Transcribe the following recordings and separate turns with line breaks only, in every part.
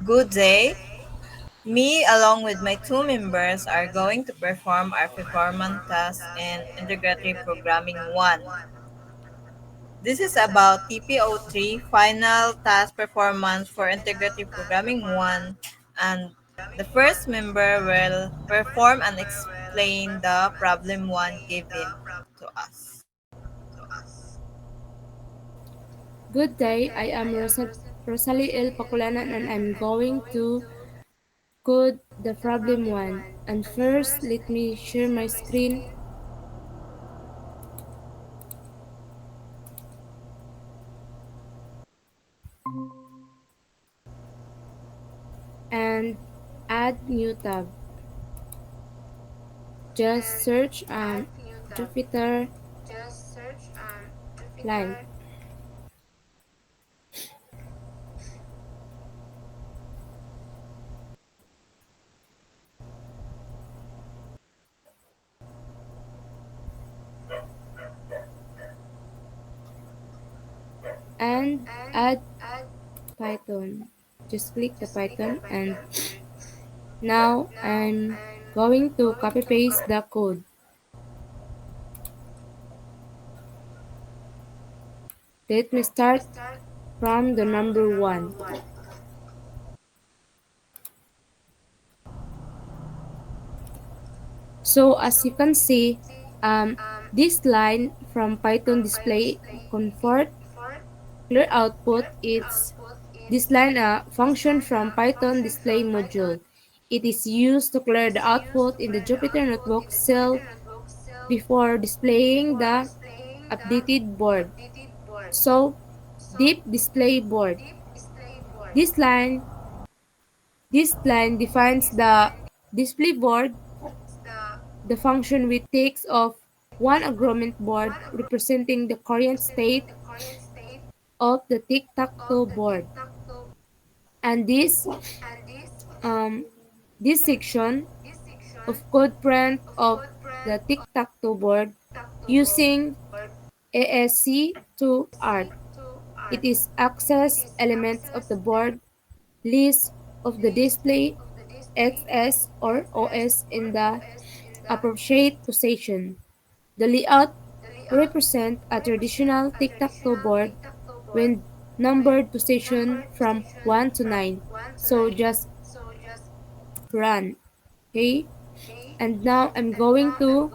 Good day. Me, along with my two members, are going to perform our performance task in Integrated Programming 1. This is about TPO3 Final Task Performance for Integrated Programming 1, and the first member will perform and explain the problem 1 given to us.
Good day, I am Rosalie L. Paculanan and I'm going to code the problem one. And first, let me share my screen and add new tab. Just search Jupyter line and add Python. Just click the Python and now I'm going to copy paste the code. Let me start from the number one. So as you can see, this line from Python display comfort clear output, it's this line a function from Python display module. It is used to clear the output in the Jupyter Notebook cell before displaying the updated board. So deep display board. This line this line defines the display board, the function which takes of one agreement board representing the current state of the tic-tac-toe board. And um, this section of code print of the tic-tac-toe board using ASC to art. It is access elements of the board, list of the display, XS or OS in the appropriate position. The layout represent a traditional tic-tac-toe board with numbered position from 1 to 9. So just run. Okay? And now I'm going to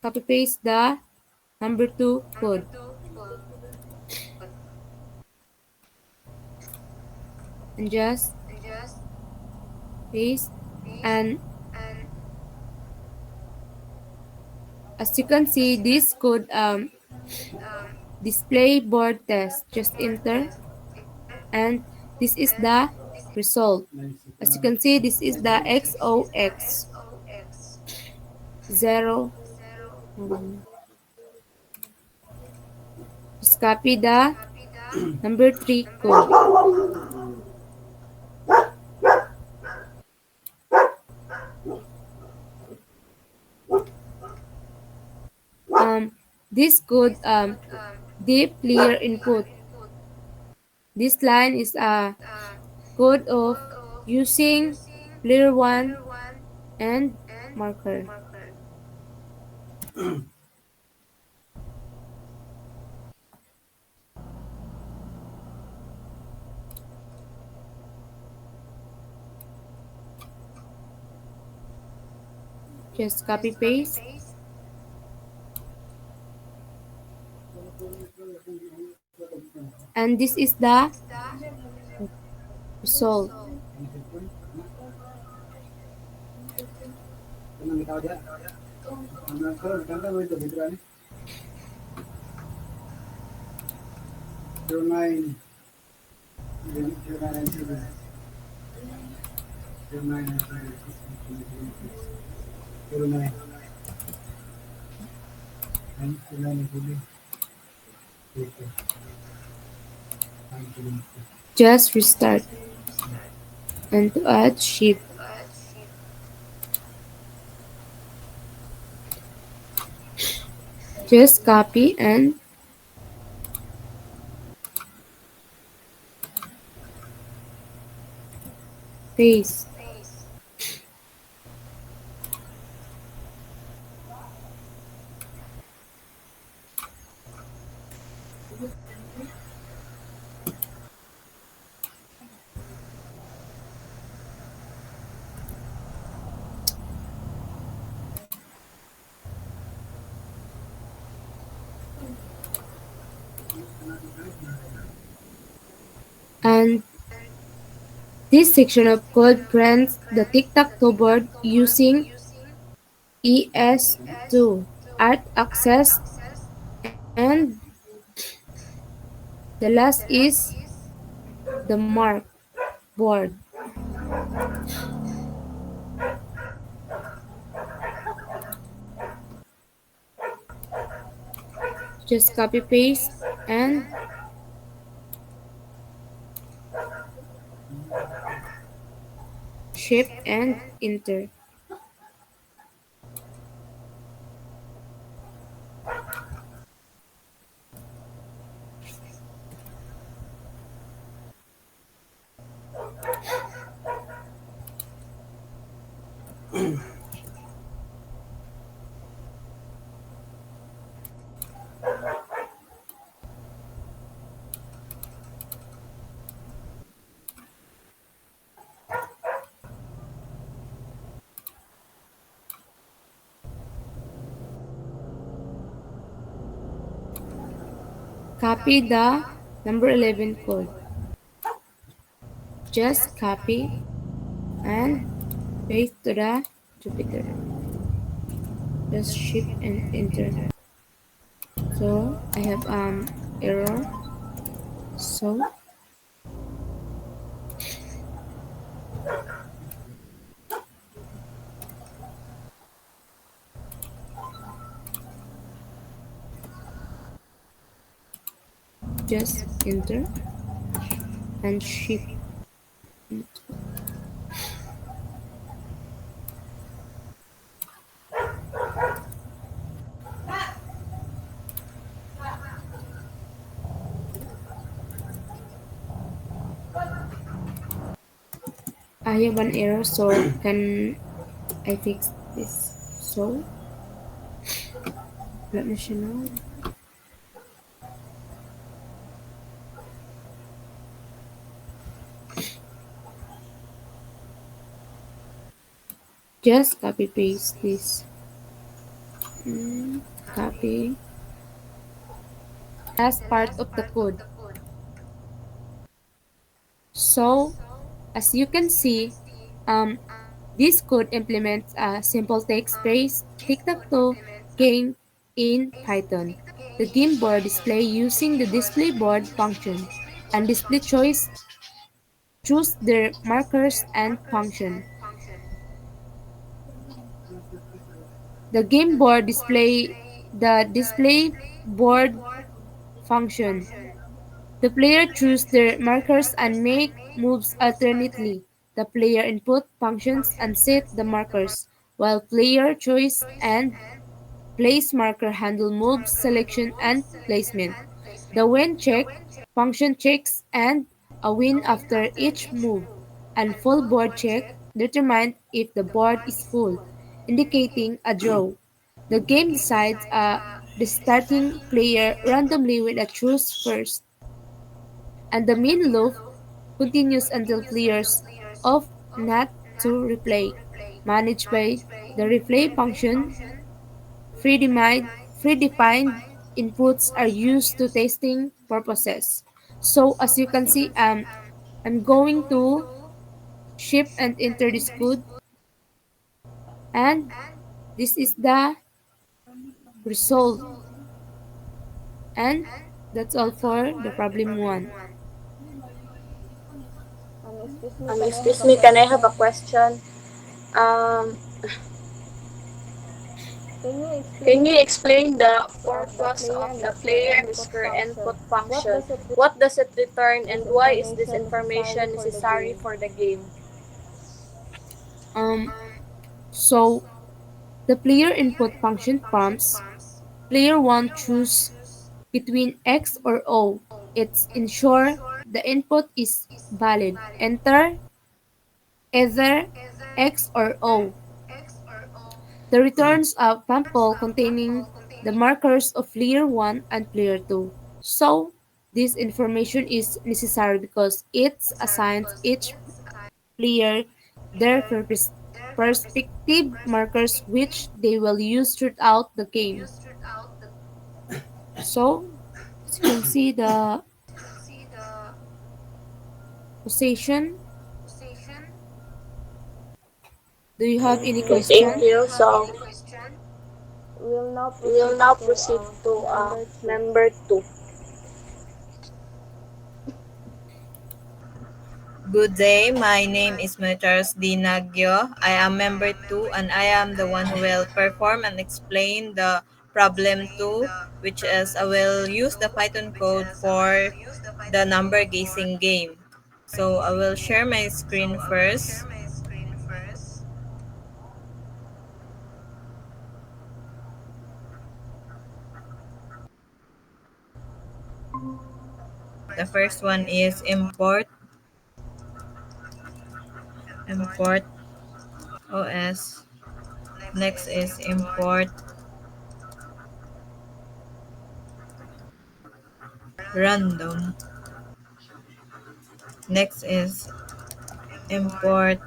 copy paste the number 2 code and just paste. And as you can see, this code display board test. Just enter and this is the result. As you can see, this is the XOX 0. Just copy the number 3 code. Um, this code deep clear input. This line is a code of using clear one and marker. Just copy paste. And this is the result. Just restart and to add shift. Just copy and paste. And this section of code grants the tic-tac-toe board using ES2 art access, and the last is the mark board. Just copy paste and shift and enter. Copy the number 11 code. Just copy and paste to the Jupyter. Just shift and enter. So I have error. So just enter and shift. I have an error, so can I fix this? So let me show now. Just copy paste this. Copy last part of the code. So as you can see, um, this code implements a simple text-based tic-tac-toe game in Python. The game board display using the display board function and display choice choose their markers and function. The game board display the display board function. The player choose their markers and make moves alternately. The player input functions and set the markers, while player choice and place marker handle moves, selection, and placement. The when check function checks and a win after each move, and full board check determines if the board is full, indicating a draw. The game decides the starting player randomly with a choose first, and the main loop continues until players opt not to replay, managed by the replay function. Predefined, predefined inputs are used to testing purposes. So as you can see, I'm going to shift and enter this code, and this is the result. And that's all for the problem one.
Excuse me, can I have a question? Um, can you explain the purpose of the player marker input function? What does it return and why is this information necessary for the game?
Um, so the player input function prompts player one choose between X or O. It's ensure the input is valid. Enter either X or O. The returns a sample containing the markers of player 1 and player 2. So, this information is necessary because it assigns each player their perspective markers which they will use throughout the game. So, as you can see the position. Do you have any
Okay, thank
question?
you. So, we will now proceed to member 2.
Good day, my name is Monitors D. Nagyo. I am member 2 and I am the one who will perform and explain the problem 2, which is I will use the Python code for the number guessing game. So I will share my screen first. The first one is import OS. Next is import random. Next is import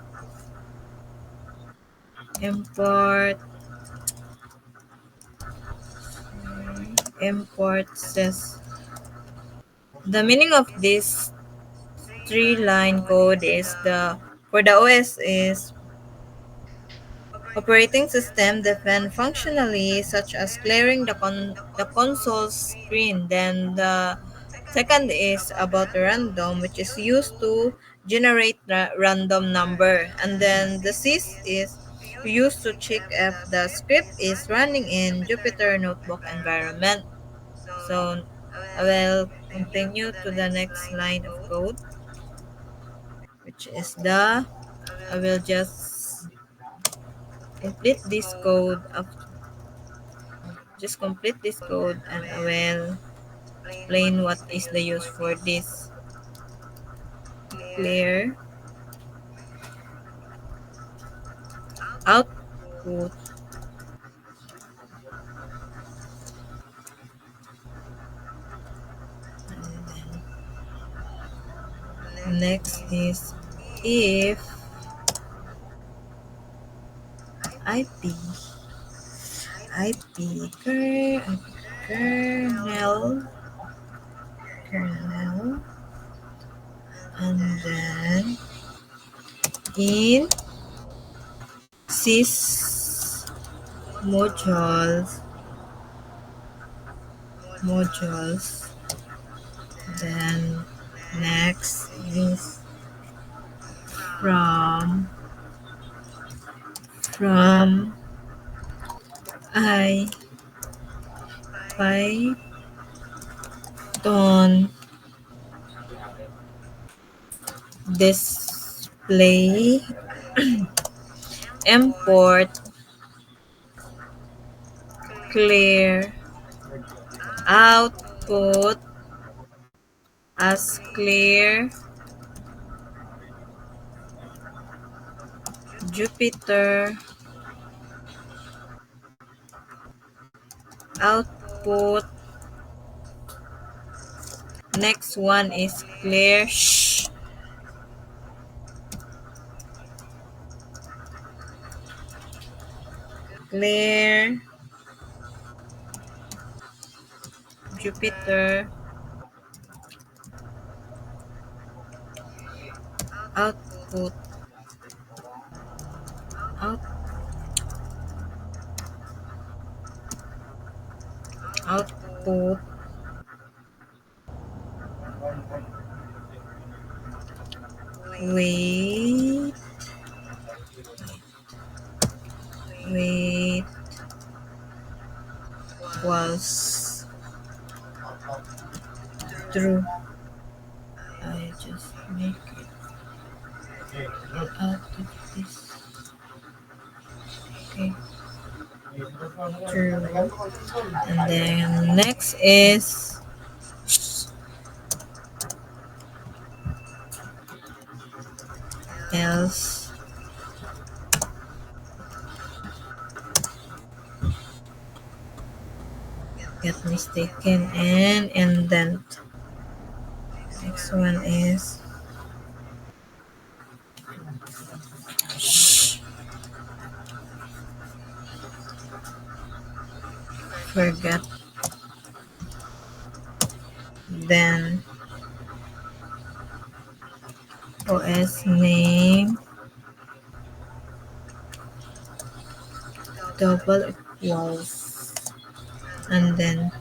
import import sys. The meaning of this three-line code is the for the OS is operating system defend functionally such as clearing the console screen. Then the second is about random, which is used to generate the random number. And then the sys is used to check if the script is running in Jupyter Notebook environment. So I will continue to the next line of code, which is I will just complete this code just complete this code and I will explain what is the use for this clear output. Next is if ip kernel kernel and then in sys modules modules then next is from from I Python display import clear output as clear Jupyter output. Next one is clear Jupyter output out, output wait wait was true. I just make it out of this. Okay, true. And then next is else get mistaken and indent. Next one is forget. Then OS name double equals, and then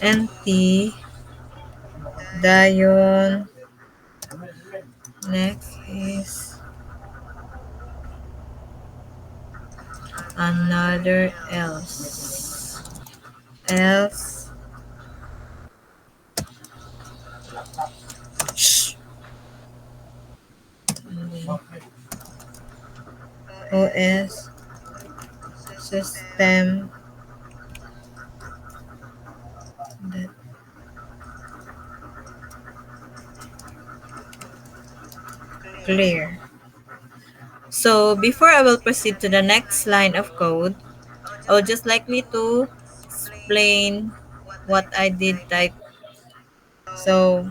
NT Dion. Next is another else, and then OS system that clear. So before I will proceed to the next line of code, I would just like me to explain what I did type. So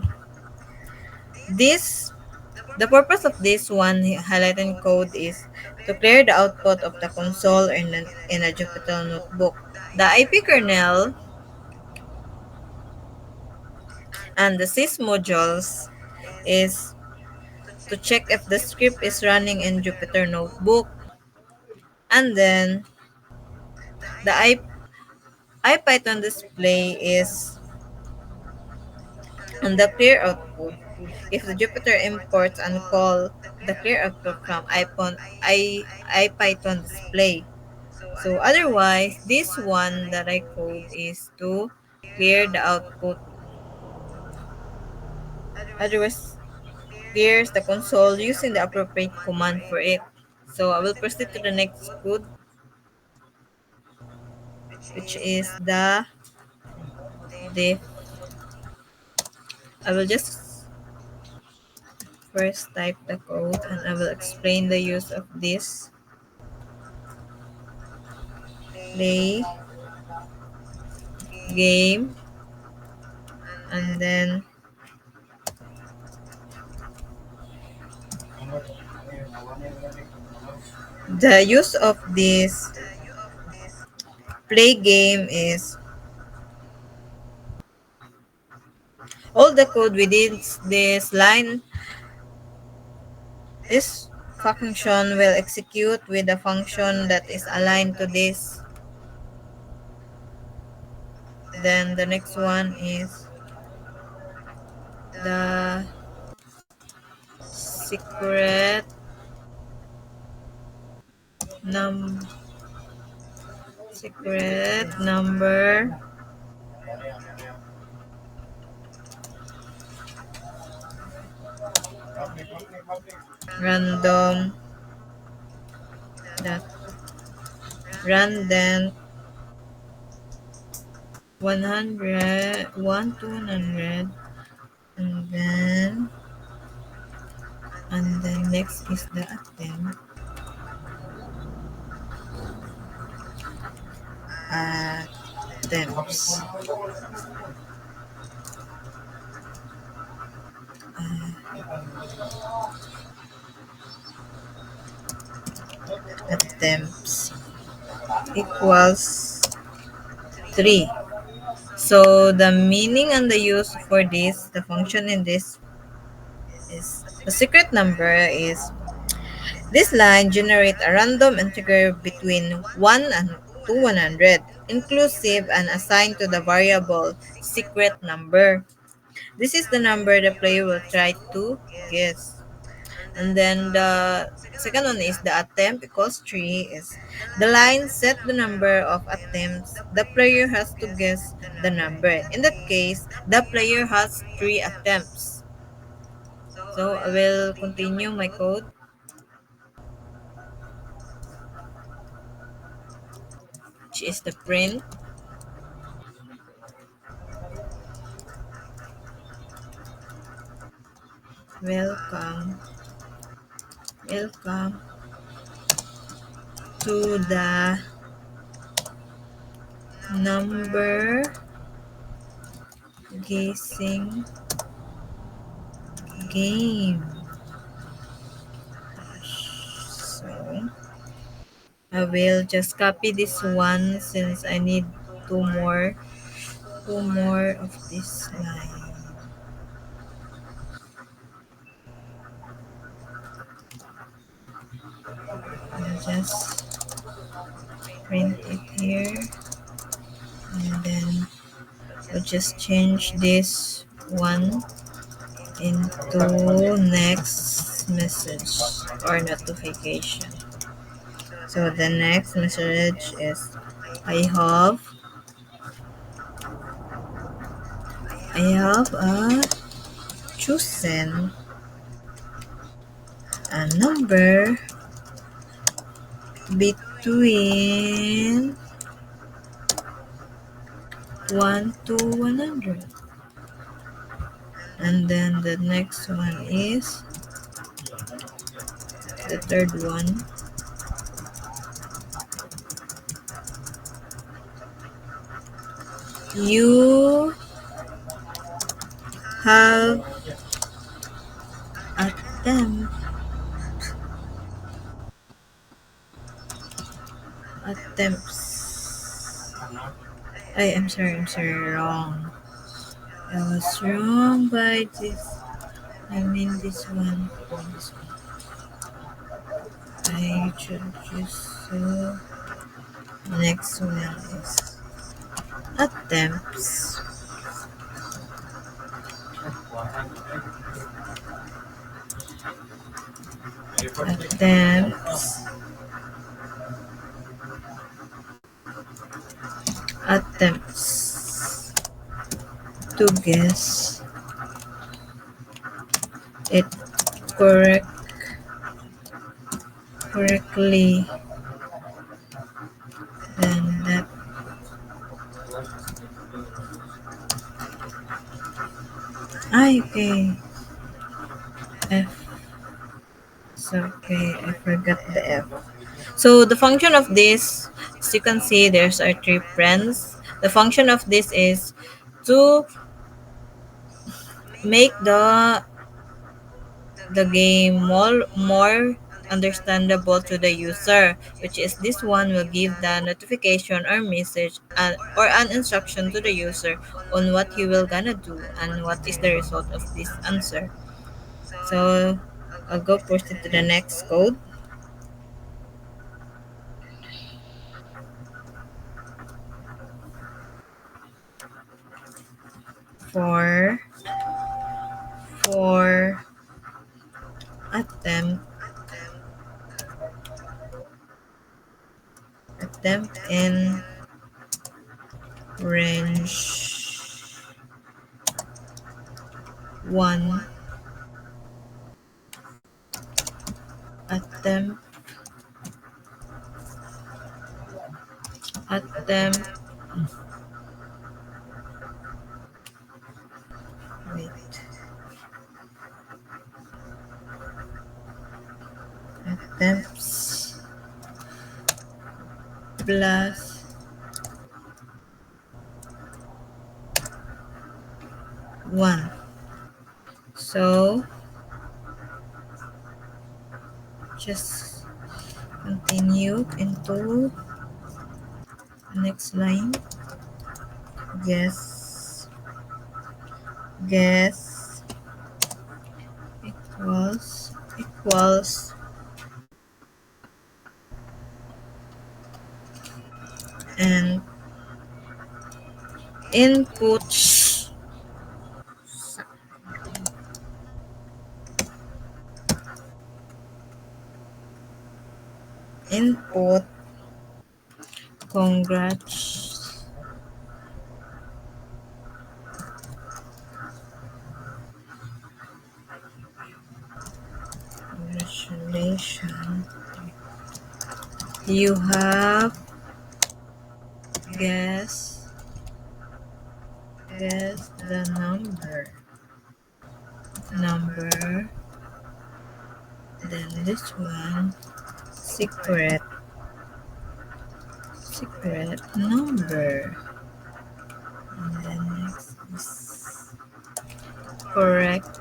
this the purpose of this one highlighting code is to clear the output of the console in a Jupyter notebook. The IP kernel and the sys modules is to check if the script is running in Jupyter notebook, and then the IPython display is on the clear output. If the Jupyter imports and call the clear output from IPython display. So otherwise, this one that I code is to clear the output. Otherwise, clears the console using the appropriate command for it. So I will proceed to the next code, which is the diff. I will just first type the code and I will explain the use of this play game, and then the use of this play game is all the code within this line. This function will execute with a function that is aligned to this. Then the next one is the secret num secret number random that random 100 to 100, and then next is the attempts attempts equals 3. So the meaning and the use for this, the function in this is the secret number is this line generate a random integer between 1 and to 100, inclusive and assigned to the variable secret number. This is the number the player will try to guess. And then the second one is the attempt equals 3 is the line set the number of attempts the player has to guess the number. In that case, the player has 3 attempts. So I will continue my code, which is the print welcome to the number guessing game. So I will just copy this one since I need two more of this line. I'll just print it here, and then we'll just change this one into next message or notification. So the next message is I have chosen a number between 1 to 100. And then the next one is the third one. You have attempt attempts. I'm sorry, wrong. I was wrong by this. I mean this one. This one. I should just so next one is attempts. Attempts. Attempts to guess it correct correctly, then that okay. F. So okay, I forgot the F. So the function of this, as you can see, there's our three friends. The function of this is to make the game more understandable to the user, which is this one will give the notification or message or an instruction to the user on what he will gonna do and what is the result of this answer. So I'll go proceed to the next code. For attempt in range 1, attempt attempt wait attempts plus 1. So just continue into the next line. Guess equals and input input congrats congratulations, you have guessed the number, then this one secret secret number. And then next is correct,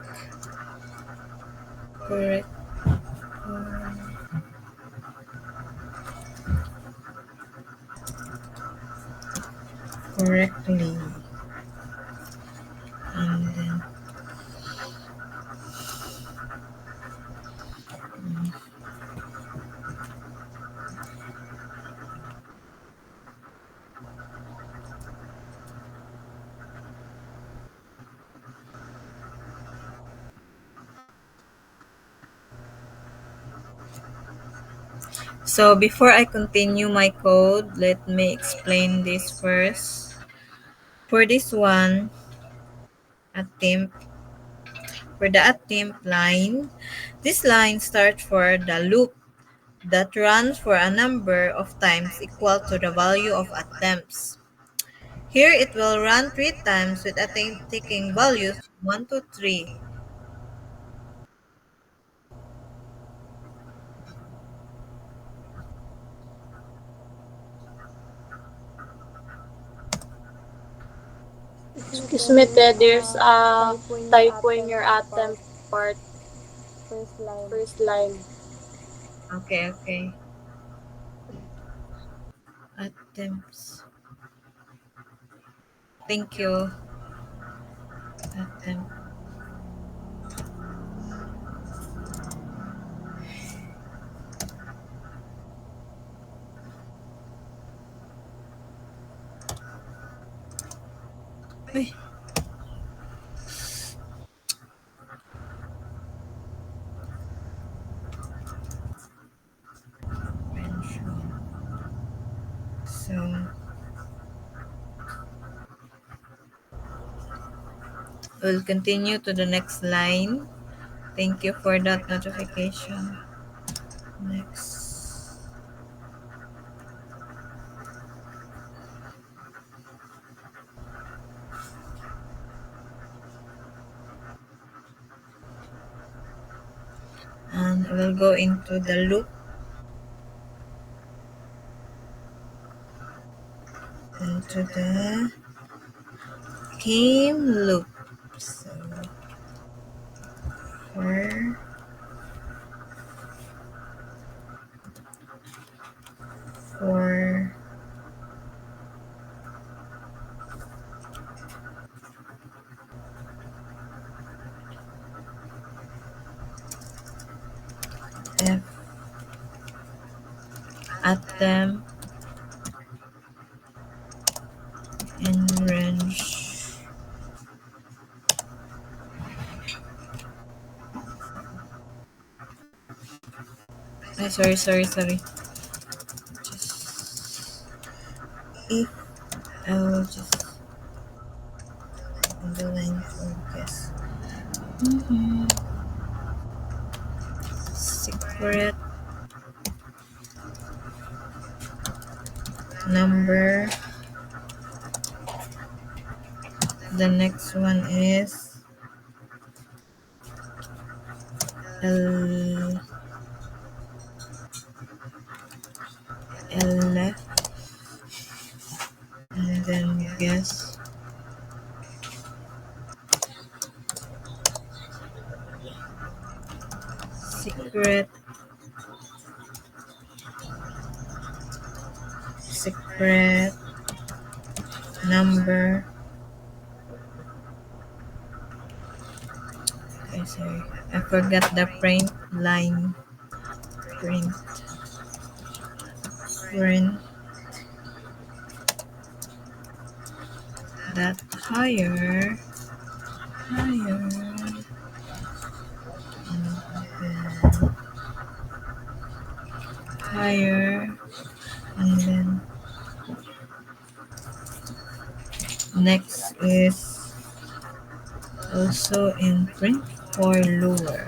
correct, correctly. And then so before I continue my code, let me explain this first. For this one, attempt for the attempt line, this line starts for the loop that runs for a number of times equal to the value of attempts. Here it will run 3 times with taking values 1 to 3.
Excuse me, Ted, there's a typo in your attempt part, first line.
Okay, okay. Attempts. Thank you. Attempt. Ay, mention. So, we'll continue to the next line. Thank you for that notification. Next. And we'll go into the loop, into the game loop. So, for, for F attempt and range. Ay, sorry, sorry, sorry. Just if I will just on the line for guess. Secret number. The next one is L left and then guess secret secret number. Okay, sorry. I forgot the print line. Print print that higher higher and then next is also in print for lower.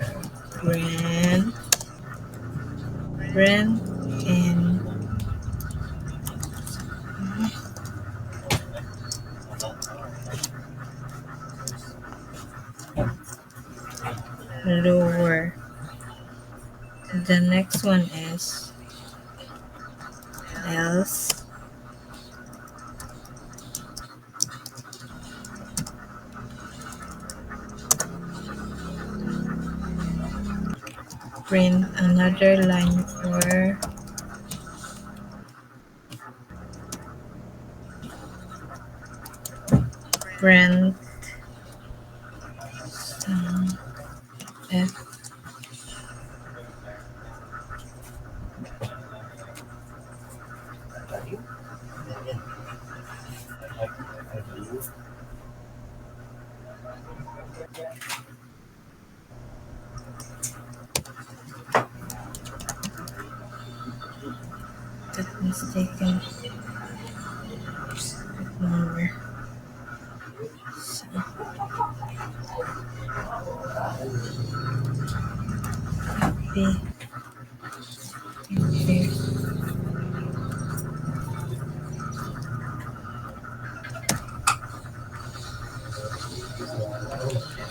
Print print in lower. The next one is else print another line for print F. That mistaken number. B. Okay.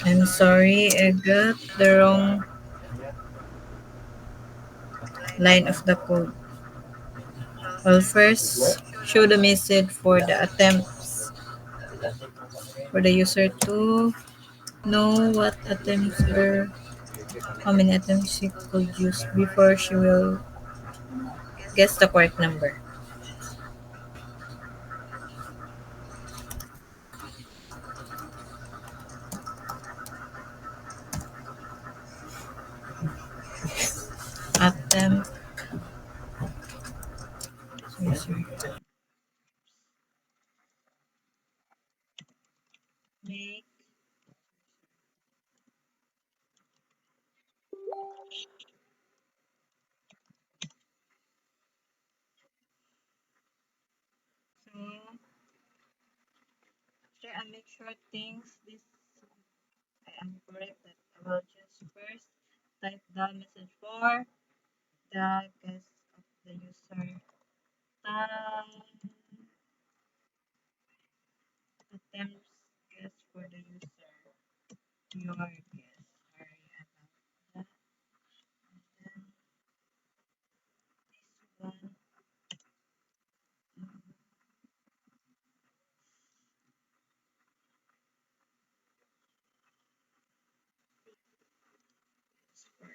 I'm sorry, I got the wrong line of the code. Well, first, show the message for the attempts for the user to know what attempts or how many attempts she could use before she will guess the correct number. Attempt. Sorry, sorry. Make. So, after I make sure things this I am correct that I will just first type the message for the guess of the user. Time attempts guess for the user. Your guess. Sorry about that. And then this one is for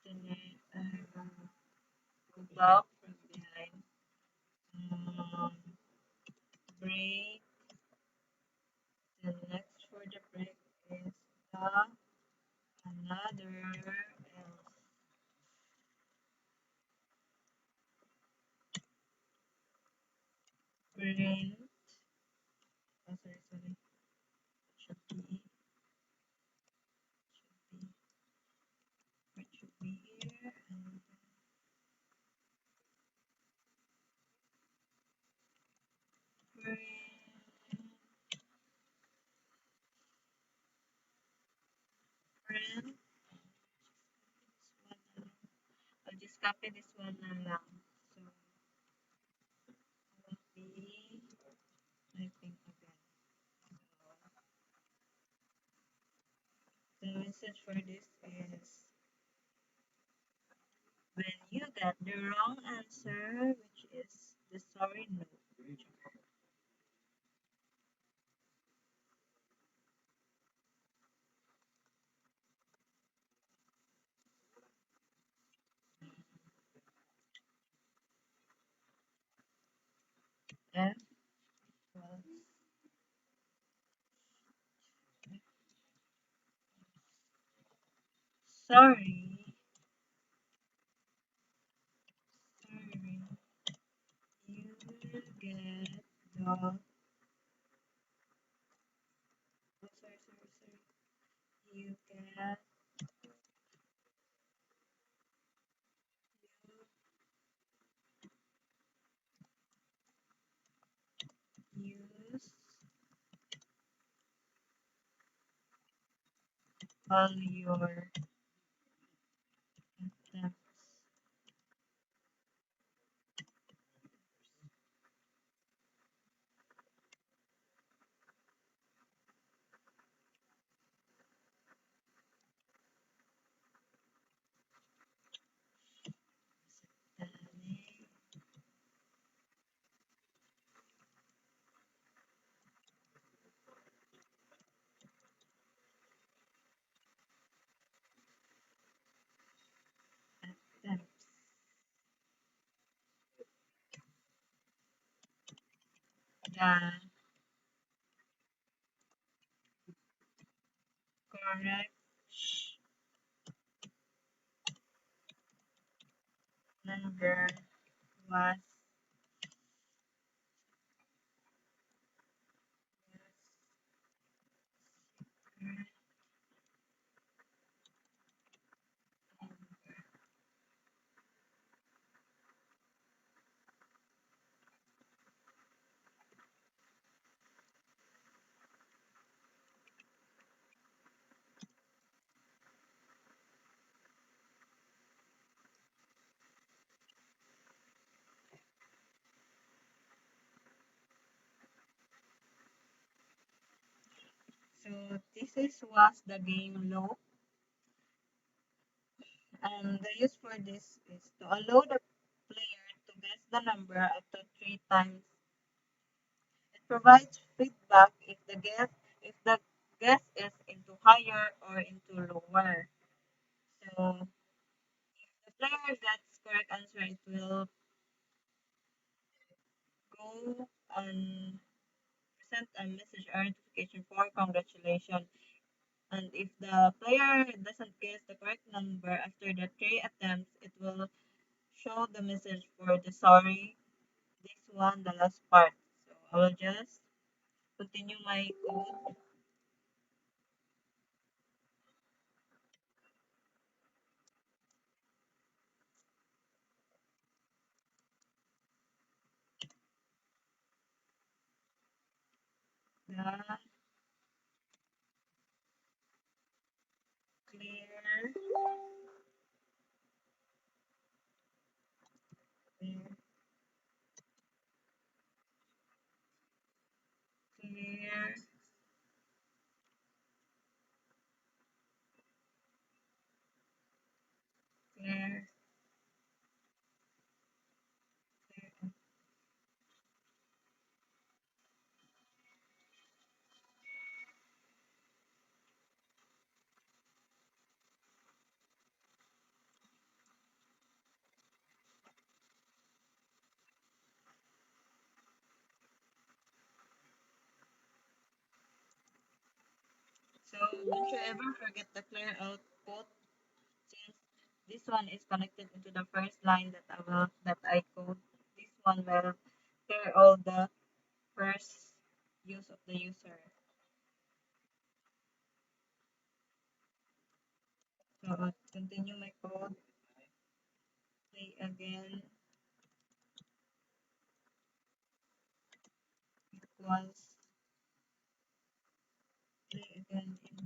and then lastly the name block from behind break. The next for the break is the another else print. Oh, sorry, sorry. Should be should be here and print print. I'll just copy this one na lang. So I will be typing again. The message for this is when you got the wrong answer, which is the sorry note. F was sorry, sorry, you get the oh sorry sorry sorry you get you use all your attempts the correct number was so this is was the game loop, and the use for this is to allow the player to guess the number up to 3 times. It provides feedback if the guess is into higher or into lower. So the player gets correct answer, it will go and present a message or notification for congratulations. And if the player doesn't guess the correct number after the 3 attempts, it will show the message for the sorry, this one, the last part. So I will just continue my code. The clear, clear, clear, clear, clear. So don't you ever forget the clear output, since this one is connected into the first line that I code. This one will clear all the first use of the user. So I'll continue my code, play again, equals, play again, input,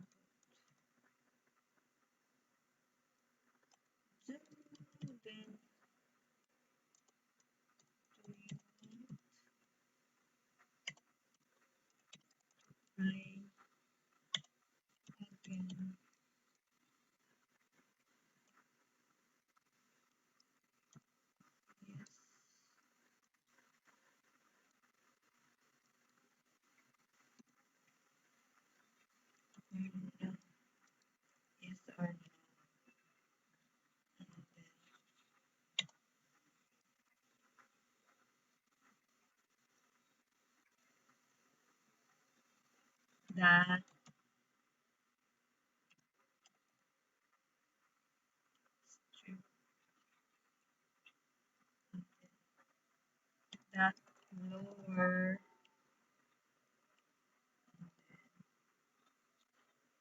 then play again. Yes, or no, yes or no. And then that strip, that lower,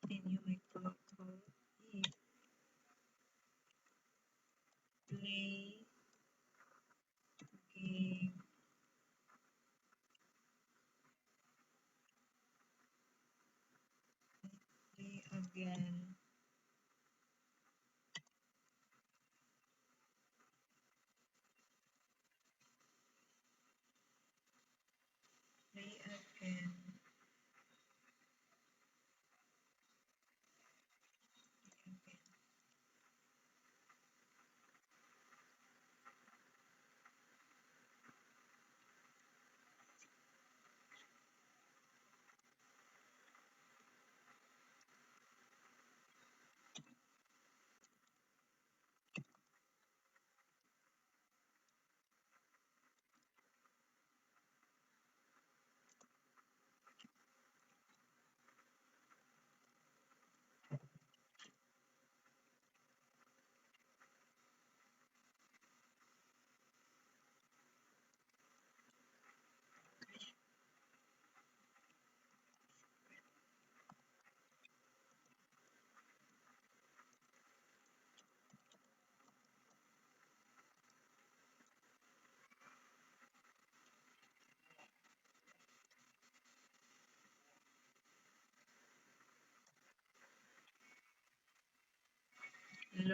continue my code, if play game, play again, play again, again.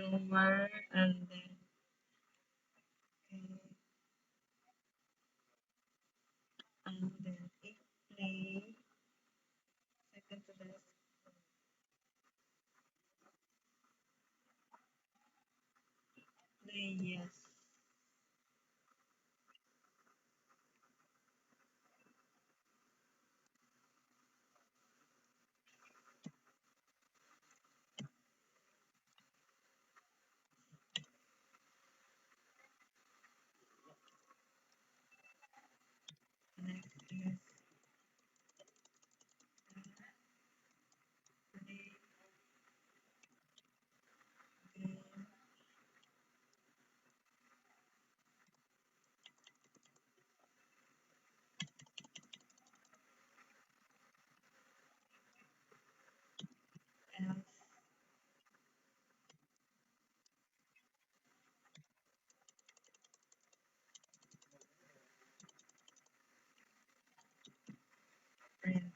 lower, and then okay, and then if play, second to the last play, yes. Next is play game else print.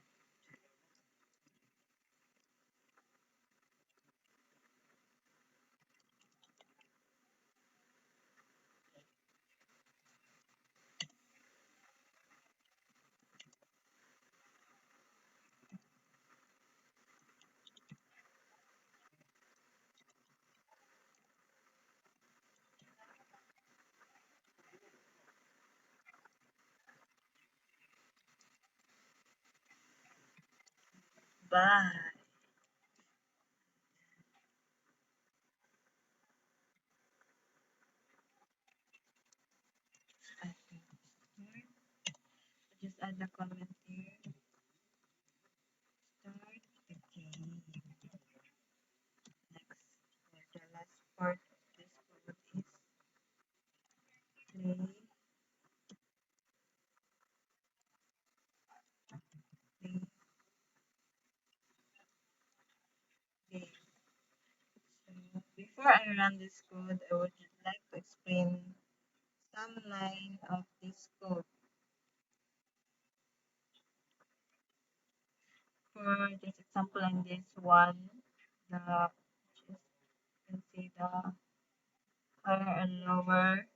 Bye. I think start. Just add the comment here. Start the game. Next, for the last part of this code is play play game. So before I run this code, I would like to explain some line of this code. For this example in this one, the just you can see the higher and lower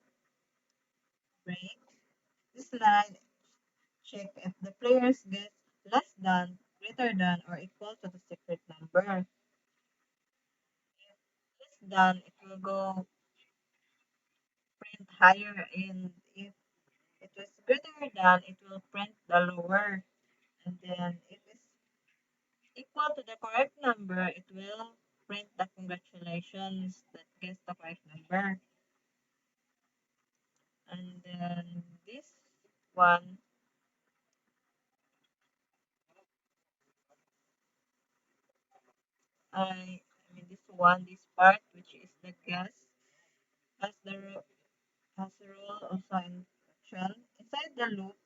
break. This line check if the players get less than, greater than, or equal to the secret number. If less than, it will go print higher, and if it was greater than, it will print the lower. And then if it's equal to the correct number, it will print the congratulations that gets the correct number. And then this one, I mean this one, this part which is the guess, has the has a role also in instruction. Inside the loop,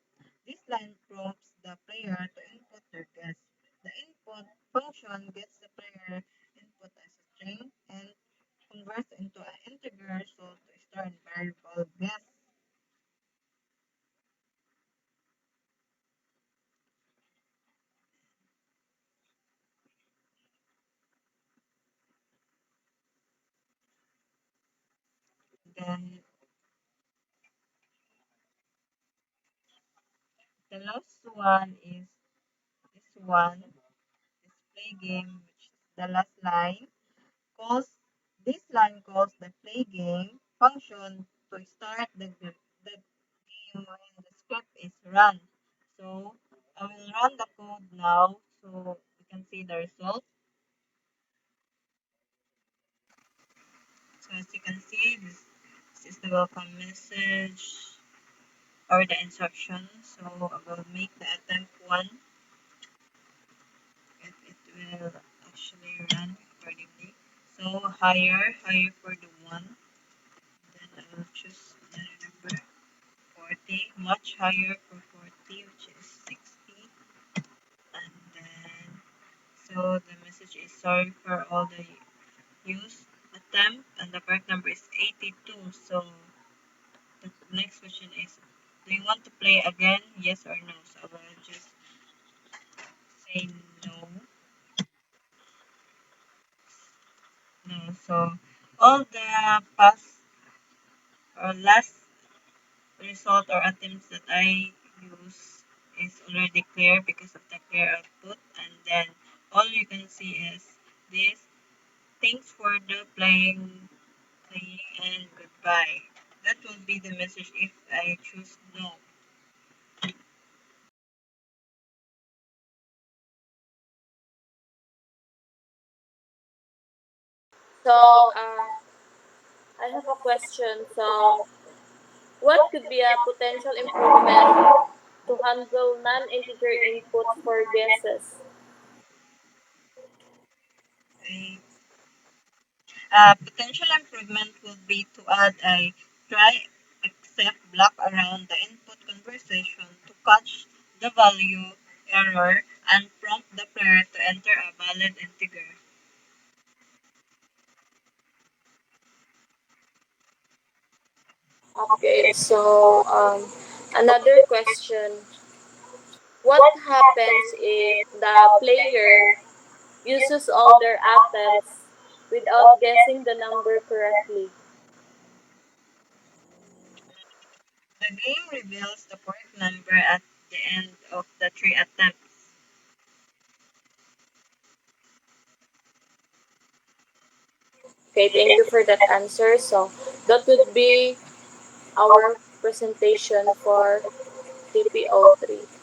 this line prompts the player to input their guess. The input function gets the player input as a string and converts into an integer result to store in variable guess. Then the last one is this one, display game, which is the last line. Calls This line calls the play game function to start the game when the script is run. So I will run the code now so we can see the result. So as you can see, this is the welcome message or the instruction. So I will make the attempt one if it will actually run accordingly. So higher for the one. Then I will choose another number, 40, much higher for 40, which is 60. And then, so the message is sorry for all the use attempt, and the correct number is 82. So the next question is, do you want to play again? Yes or no? So I will just say no. No. So All the past or last result or attempts that I use is already clear because of the clear output, and then all you can see is this. Thanks for the playing and goodbye. That will be the message if I choose no.
So, I have a question. So, what could be a potential improvement to handle non-integer input for guesses?
A potential improvement would be to add a try except block around the input conversation to catch the value error and prompt the player to enter a valid integer.
Okay, so another question. What happens if the player uses all their attempts without guessing the number correctly?
The game reveals the correct number at the end of the three attempts.
Okay, thank you for that answer. So, that would be our presentation for TPO3.